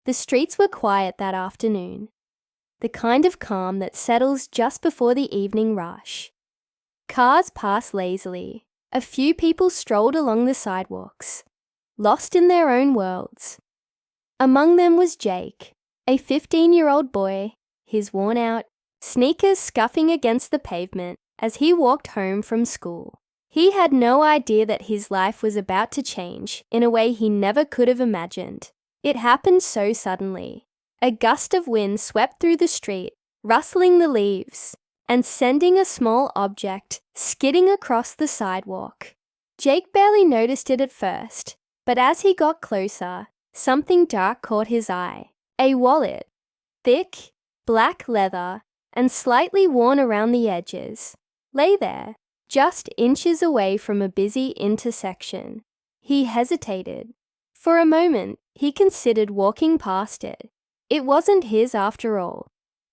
The streets were quiet that afternoon, the kind of calm that settles just before the evening rush. Cars passed lazily. A few people strolled along the sidewalks, lost in their own worlds. Among them was Jake, a 15-year-old boy, his worn-out sneakers scuffing against the pavement as he walked home from school. He had no idea that his life was about to change in a way he never could have imagined. It happened so suddenly. A gust of wind swept through the street, rustling the leaves and sending a small object skidding across the sidewalk. Jake barely noticed it at first, but as he got closer, something dark caught his eye. A wallet, thick, black leather, and slightly worn around the edges, lay there, just inches away from a busy intersection. He hesitated. For a moment, he considered walking past it. It wasn't his after all,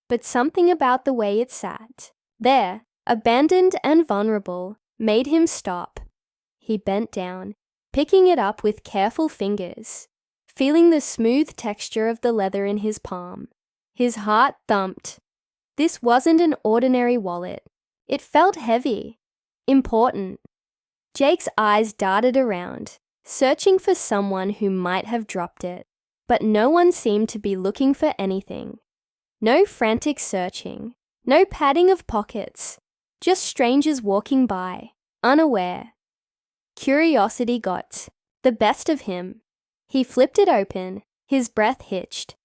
but something about the way it sat there, abandoned and vulnerable, made him stop. He bent down, picking it up with careful fingers, feeling the smooth texture of the leather in his palm. His heart thumped. This wasn't an ordinary wallet. It felt heavy, important. Jake's eyes darted around, searching for someone who might have dropped it, but no one seemed to be looking for anything. No frantic searching, no padding of pockets, just strangers walking by, unaware. Curiosity got the best of him. He flipped it open, his breath hitched.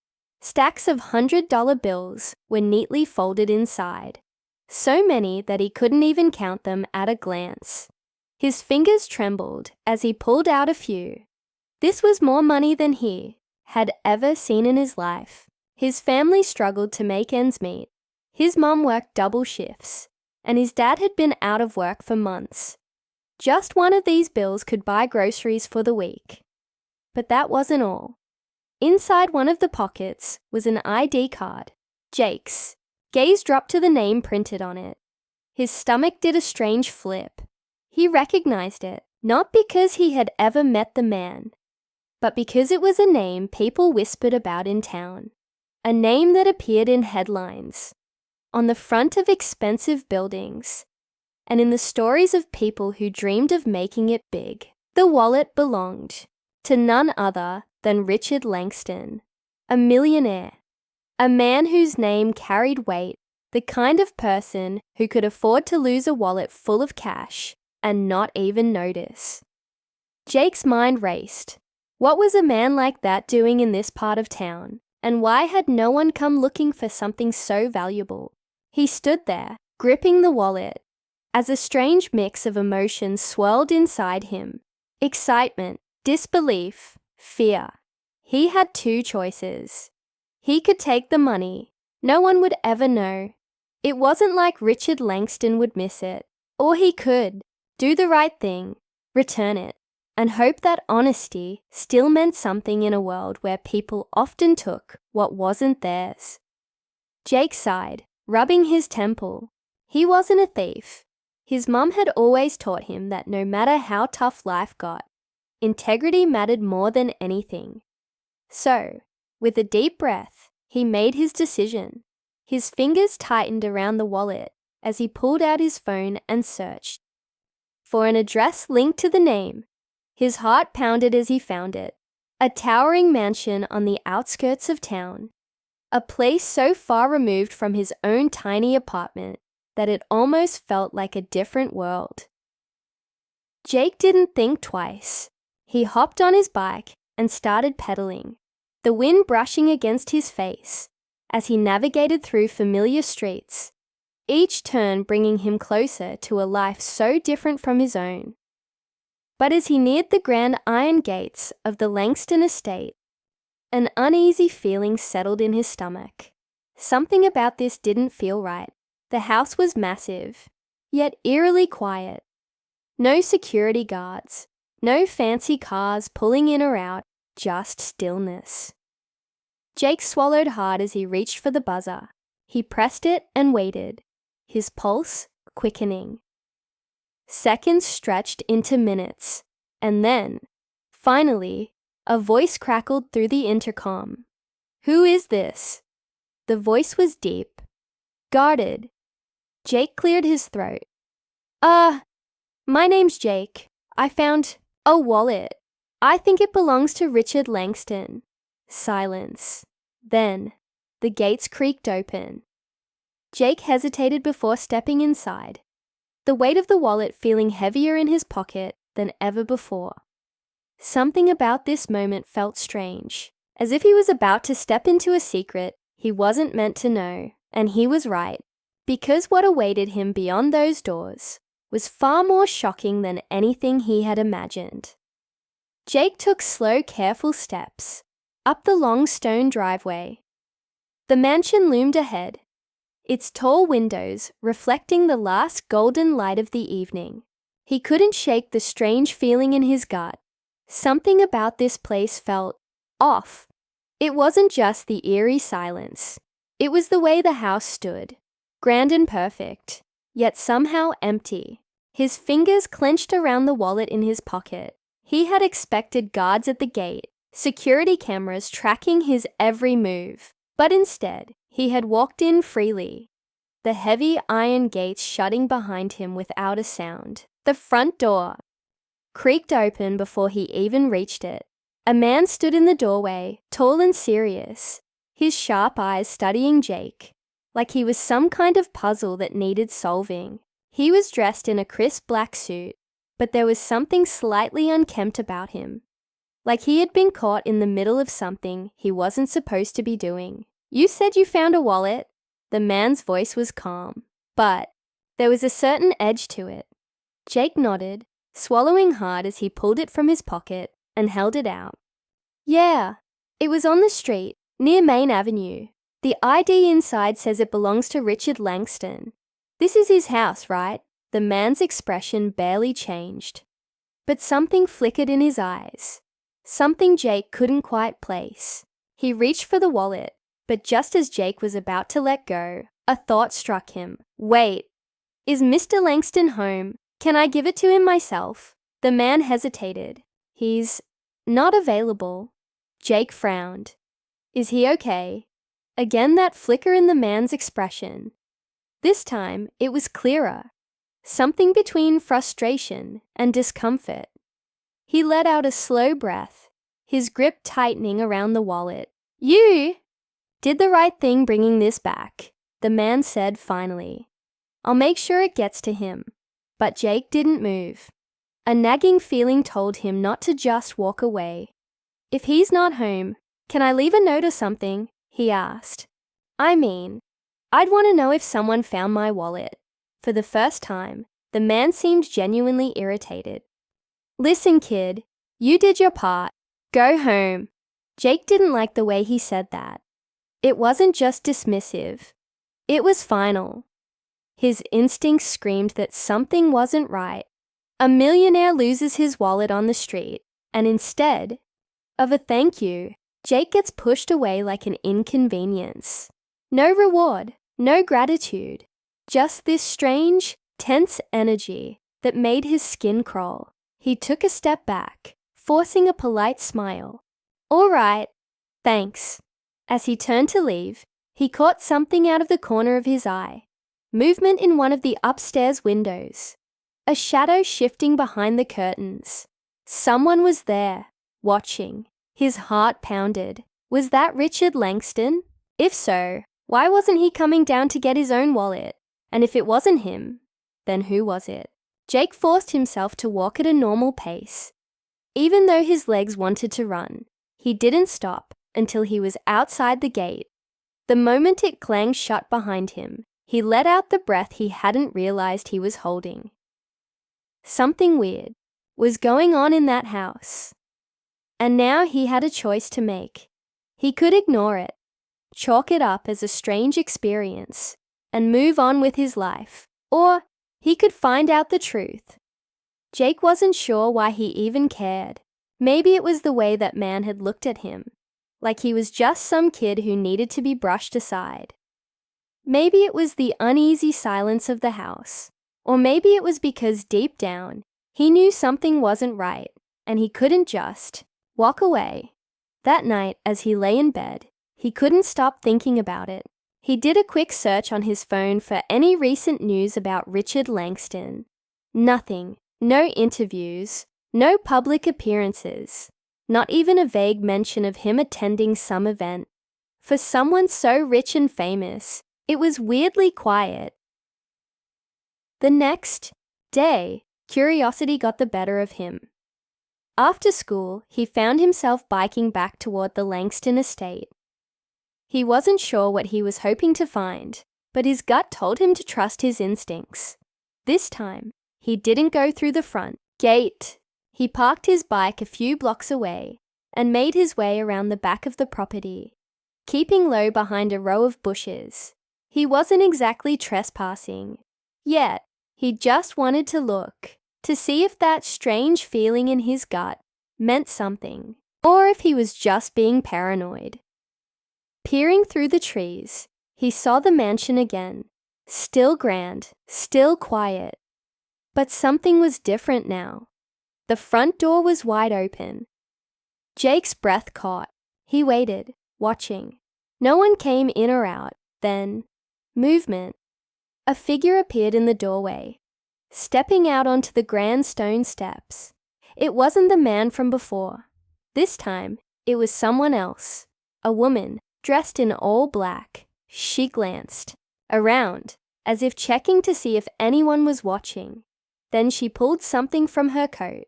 Stacks of $100 bills were neatly folded inside, so many that he couldn't even count them at a glance. His fingers trembled as he pulled out a few. This was more money than he had ever seen in his life. His family struggled to make ends meet. His mom worked double shifts, and his dad had been out of work for months. Just one of these bills could buy groceries for the week. But that wasn't all. Inside one of the pockets was an ID card, Jake's. Gaze dropped to the name printed on it. His stomach did a strange flip. He recognized it, not because he had ever met the man, but because it was a name people whispered about in town. A name that appeared in headlines, on the front of expensive buildings, and in the stories of people who dreamed of making it big. The wallet belonged to none other than Richard Langston, a millionaire, a man whose name carried weight, the kind of person who could afford to lose a wallet full of cash and not even notice. Jake's mind raced. What was a man like that doing in this part of town, and why had no one come looking for something so valuable? He stood there, gripping the wallet, as a strange mix of emotions swirled inside him. Excitement, disbelief, fear. He had two choices. He could take the money. No one would ever know. It wasn't like Richard Langston would miss it. Or he could do the right thing, return it, and hope that honesty still meant something in a world where people often took what wasn't theirs. Jake sighed, rubbing his temple. He wasn't a thief. His mum had always taught him that no matter how tough life got, integrity mattered more than anything. So, with a deep breath, he made his decision. His fingers tightened around the wallet as he pulled out his phone and searched for an address linked to the name. His heart pounded as he found it. A towering mansion on the outskirts of town. A place so far removed from his own tiny apartment that it almost felt like a different world. Jake didn't think twice. He hopped on his bike and started pedaling, the wind brushing against his face as he navigated through familiar streets, each turn bringing him closer to a life so different from his own. But as he neared the grand iron gates of the Langston estate, an uneasy feeling settled in his stomach. Something about this didn't feel right. The house was massive, yet eerily quiet. No security guards, no fancy cars pulling in or out, just stillness. Jake swallowed hard as he reached for the buzzer. He pressed it and waited, his pulse quickening. Seconds stretched into minutes, and then, finally, a voice crackled through the intercom. Who is this? The voice was deep, guarded. Jake cleared his throat. My name's Jake. I found a wallet. I think it belongs to Richard Langston. Silence. Then, the gates creaked open. Jake hesitated before stepping inside, the weight of the wallet feeling heavier in his pocket than ever before. Something about this moment felt strange, as if he was about to step into a secret he wasn't meant to know, and he was right, because what awaited him beyond those doors was far more shocking than anything he had imagined. Jake took slow, careful steps up the long stone driveway. The mansion loomed ahead, its tall windows reflecting the last golden light of the evening. He couldn't shake the strange feeling in his gut. Something about this place felt off. It wasn't just the eerie silence. It was the way the house stood, grand and perfect, yet somehow empty. His fingers clenched around the wallet in his pocket. He had expected guards at the gate, security cameras tracking his every move, but instead, he had walked in freely, the heavy iron gates shutting behind him without a sound. The front door creaked open before he even reached it. A man stood in the doorway, tall and serious, his sharp eyes studying Jake, like he was some kind of puzzle that needed solving. He was dressed in a crisp black suit, but there was something slightly unkempt about him, like he had been caught in the middle of something he wasn't supposed to be doing. "You said you found a wallet?" The man's voice was calm, but there was a certain edge to it. Jake nodded, swallowing hard as he pulled it from his pocket and held it out. "Yeah, it was on the street, near Main Avenue. The ID inside says it belongs to Richard Langston. This is his house, right?" The man's expression barely changed, but something flickered in his eyes, something Jake couldn't quite place. He reached for the wallet, but just as Jake was about to let go, a thought struck him. "Wait, is Mr. Langston home? Can I give it to him myself?" The man hesitated. "He's not available." Jake frowned. "Is he okay?" Again that flicker in the man's expression. This time, it was clearer. Something between frustration and discomfort. He let out a slow breath, his grip tightening around the wallet. "You did the right thing bringing this back," the man said finally. "I'll make sure it gets to him." But Jake didn't move. A nagging feeling told him not to just walk away. "If he's not home, can I leave a note or something?" he asked. "I mean, I'd want to know if someone found my wallet." For the first time, the man seemed genuinely irritated. "Listen, kid, you did your part. Go home." Jake didn't like the way he said that. It wasn't just dismissive. It was final. His instincts screamed that something wasn't right. A millionaire loses his wallet on the street, and instead of a thank you, Jake gets pushed away like an inconvenience. No reward, no gratitude, just this strange, tense energy that made his skin crawl. He took a step back, forcing a polite smile. "All right, thanks." As he turned to leave, he caught something out of the corner of his eye. Movement in one of the upstairs windows. A shadow shifting behind the curtains. Someone was there, watching. His heart pounded. Was that Richard Langston? If so, why wasn't he coming down to get his own wallet? And if it wasn't him, then who was it? Jake forced himself to walk at a normal pace. Even though his legs wanted to run, he didn't stop until he was outside the gate. The moment it clanged shut behind him, he let out the breath he hadn't realized he was holding. Something weird was going on in that house. And now he had a choice to make. He could ignore it, chalk it up as a strange experience, and move on with his life. Or he could find out the truth. Jake wasn't sure why he even cared. Maybe it was the way that man had looked at him, like he was just some kid who needed to be brushed aside. Maybe it was the uneasy silence of the house. Or maybe it was because deep down, he knew something wasn't right, and he couldn't just walk away. That night, as he lay in bed, He couldn't stop thinking about it. He did a quick search on his phone for any recent news about Richard Langston. Nothing. No interviews. No public appearances. Not even a vague mention of him attending some event. For someone so rich and famous, it was weirdly quiet. The next day, curiosity got the better of him. After school, he found himself biking back toward the Langston estate. He wasn't sure what he was hoping to find, but his gut told him to trust his instincts. This time, he didn't go through the front gate. He parked his bike a few blocks away and made his way around the back of the property, keeping low behind a row of bushes. He wasn't exactly trespassing. Yet, he just wanted to look, to see if that strange feeling in his gut meant something, or if he was just being paranoid. Peering through the trees, he saw the mansion again, still grand, still quiet. But something was different now. The front door was wide open. Jake's breath caught. He waited, watching. No one came in or out. Then, movement. A figure appeared in the doorway, stepping out onto the grand stone steps. It wasn't the man from before. This time, it was someone else. A woman, dressed in all black. She glanced around, as if checking to see if anyone was watching. Then she pulled something from her coat,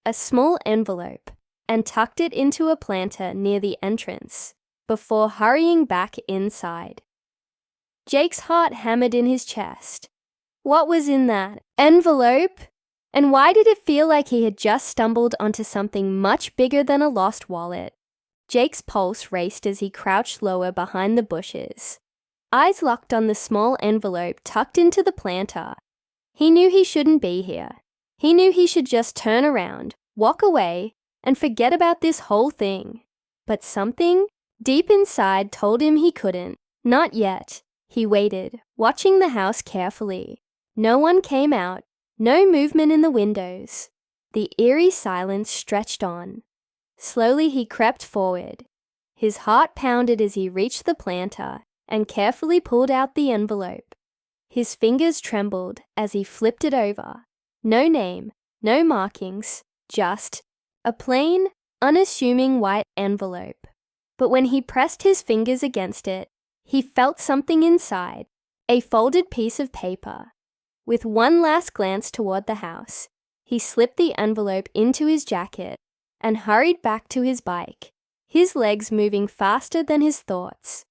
a small envelope, and tucked it into a planter near the entrance, before hurrying back inside. Jake's heart hammered in his chest. What was in that envelope? And why did it feel like he had just stumbled onto something much bigger than a lost wallet? Jake's pulse raced as he crouched lower behind the bushes. Eyes locked on the small envelope tucked into the planter. He knew he shouldn't be here. He knew he should just turn around, walk away, and forget about this whole thing. But something deep inside told him he couldn't. Not yet. He waited, watching the house carefully. No one came out, no movement in the windows. The eerie silence stretched on. Slowly he crept forward. His heart pounded as he reached the planter and carefully pulled out the envelope. His fingers trembled as he flipped it over. No name, no markings, just a plain, unassuming white envelope. But when he pressed his fingers against it, he felt something inside, a folded piece of paper. With one last glance toward the house, he slipped the envelope into his jacket and hurried back to his bike, his legs moving faster than his thoughts.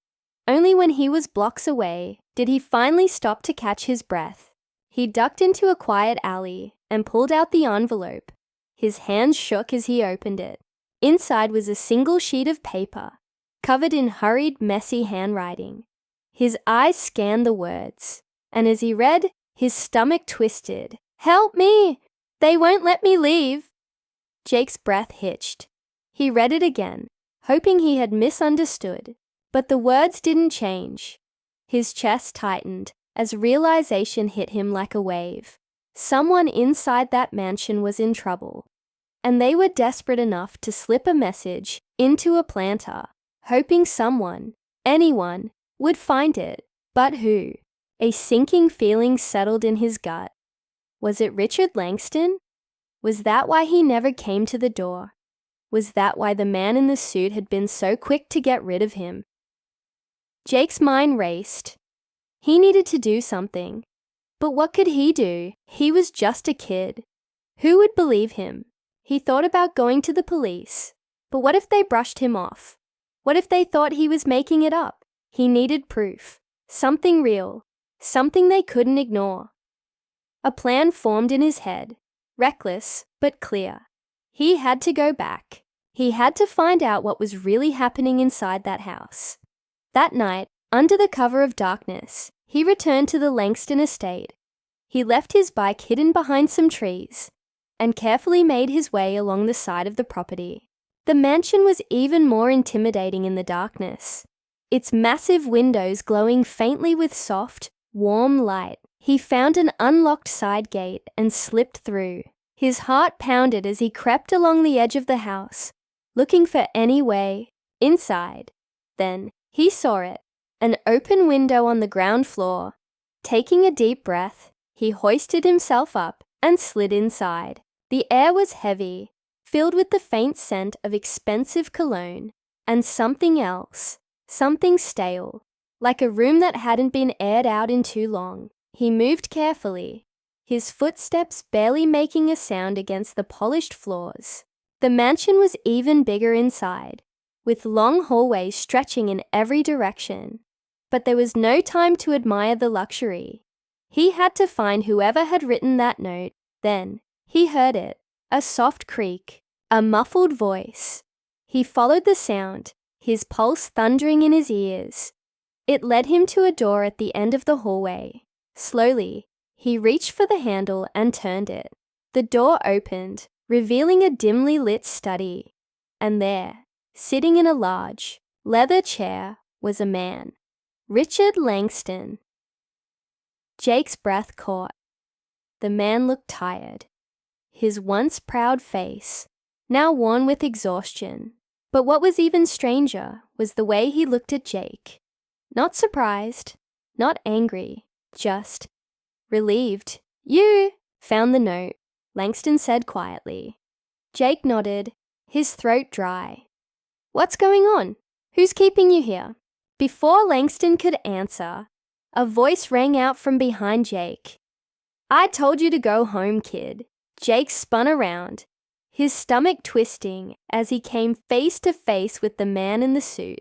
Only when he was blocks away did he finally stop to catch his breath. He ducked into a quiet alley and pulled out the envelope. His hands shook as he opened it. Inside was a single sheet of paper, covered in hurried, messy handwriting. His eyes scanned the words, and as he read, his stomach twisted. "Help me! They won't let me leave!" Jake's breath hitched. He read it again, hoping he had misunderstood, but the words didn't change. His chest tightened as realization hit him like a wave. Someone inside that mansion was in trouble, and they were desperate enough to slip a message into a planter, hoping someone, anyone, would find it. But who? A sinking feeling settled in his gut. Was it Richard Langston? Was that why he never came to the door? Was that why the man in the suit had been so quick to get rid of him? Jake's mind raced. He needed to do something. But what could he do? He was just a kid. Who would believe him? He thought about going to the police. But what if they brushed him off? What if they thought he was making it up? He needed proof. Something real. Something they couldn't ignore. A plan formed in his head. Reckless, but clear. He had to go back. He had to find out what was really happening inside that house. That night, under the cover of darkness, he returned to the Langston estate. He left his bike hidden behind some trees and carefully made his way along the side of the property. The mansion was even more intimidating in the darkness, its massive windows glowing faintly with soft, warm light. He found an unlocked side gate and slipped through. His heart pounded as he crept along the edge of the house, looking for any way inside. Then He saw it, an open window on the ground floor. Taking a deep breath, he hoisted himself up and slid inside. The air was heavy, filled with the faint scent of expensive cologne and something else, something stale, like a room that hadn't been aired out in too long. He moved carefully, his footsteps barely making a sound against the polished floors. The mansion was even bigger inside, with long hallways stretching in every direction. But there was no time to admire the luxury. He had to find whoever had written that note. Then he heard it, a soft creak, a muffled voice. He followed the sound, his pulse thundering in his ears. It led him to a door at the end of the hallway. Slowly, he reached for the handle and turned it. The door opened, revealing a dimly lit study. And there, sitting in a large, leather chair, was a man. Richard Langston. Jake's breath caught. The man looked tired. His once proud face, now worn with exhaustion. But what was even stranger was the way he looked at Jake. Not surprised, not angry, just relieved. "You found the note," Langston said quietly. Jake nodded, his throat dry. "What's going on? Who's keeping you here?" Before Langston could answer, a voice rang out from behind Jake. "I told you to go home, kid." Jake spun around, his stomach twisting as he came face to face with the man in the suit.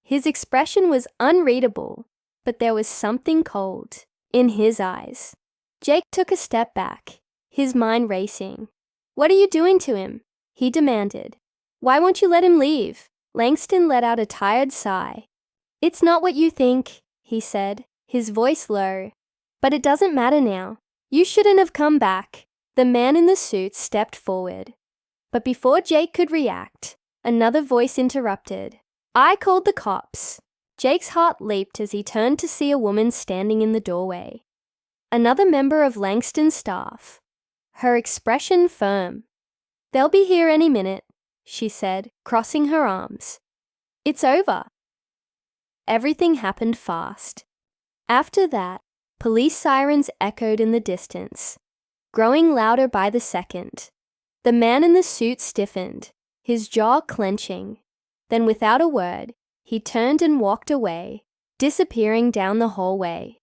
His expression was unreadable, but there was something cold in his eyes. Jake took a step back, his mind racing. "What are you doing to him?" he demanded. "Why won't you let him leave?" Langston let out a tired sigh. "It's not what you think," he said, his voice low. "But it doesn't matter now. You shouldn't have come back." The man in the suit stepped forward. But before Jake could react, another voice interrupted. "I called the cops." Jake's heart leaped as he turned to see a woman standing in the doorway. Another member of Langston's staff. Her expression firm. "They'll be here any minute," she said, crossing her arms. "It's over." Everything happened fast. After that, police sirens echoed in the distance, growing louder by the second. The man in the suit stiffened, his jaw clenching. Then without a word, he turned and walked away, disappearing down the hallway.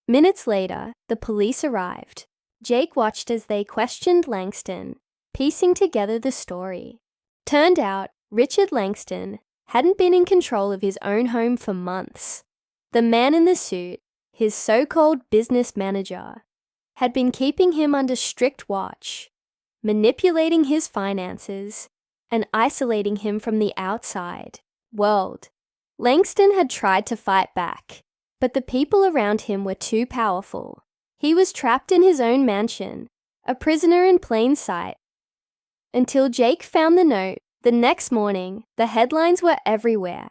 Minutes later, the police arrived. Jake watched as they questioned Langston, piecing together the story. Turned out, Richard Langston hadn't been in control of his own home for months. The man in the suit, his so-called business manager, had been keeping him under strict watch, manipulating his finances, and isolating him from the outside world. Langston had tried to fight back, but the people around him were too powerful. He was trapped in his own mansion, a prisoner in plain sight. Until Jake found the note, the next morning, the headlines were everywhere.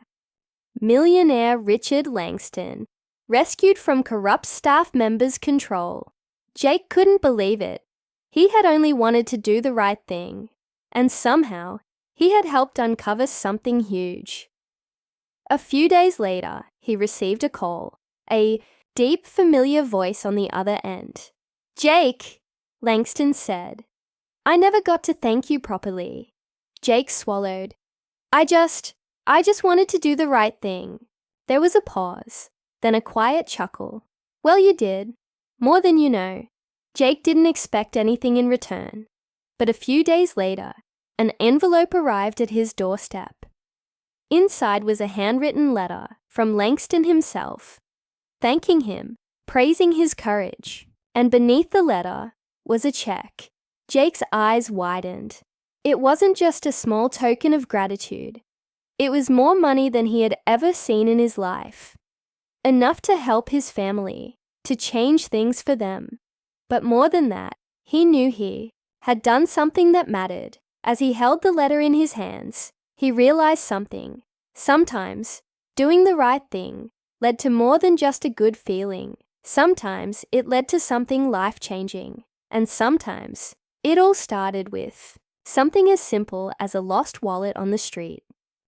Millionaire Richard Langston, rescued from corrupt staff members' control. Jake couldn't believe it. He had only wanted to do the right thing, and somehow, he had helped uncover something huge. A few days later, he received a call, a deep, familiar voice on the other end. "Jake," Langston said, "I never got to thank you properly." Jake swallowed. I just wanted to do the right thing." There was a pause, then a quiet chuckle. "Well, you did. More than you know." Jake didn't expect anything in return, but a few days later, an envelope arrived at his doorstep. Inside was a handwritten letter from Langston himself, thanking him, praising his courage, and beneath the letter was a check. Jake's eyes widened. It wasn't just a small token of gratitude. It was more money than he had ever seen in his life. Enough to help his family, to change things for them. But more than that, he knew he had done something that mattered. As he held the letter in his hands, he realized something. Sometimes, doing the right thing led to more than just a good feeling. Sometimes it led to something life-changing. And sometimes it all started with something as simple as a lost wallet on the street.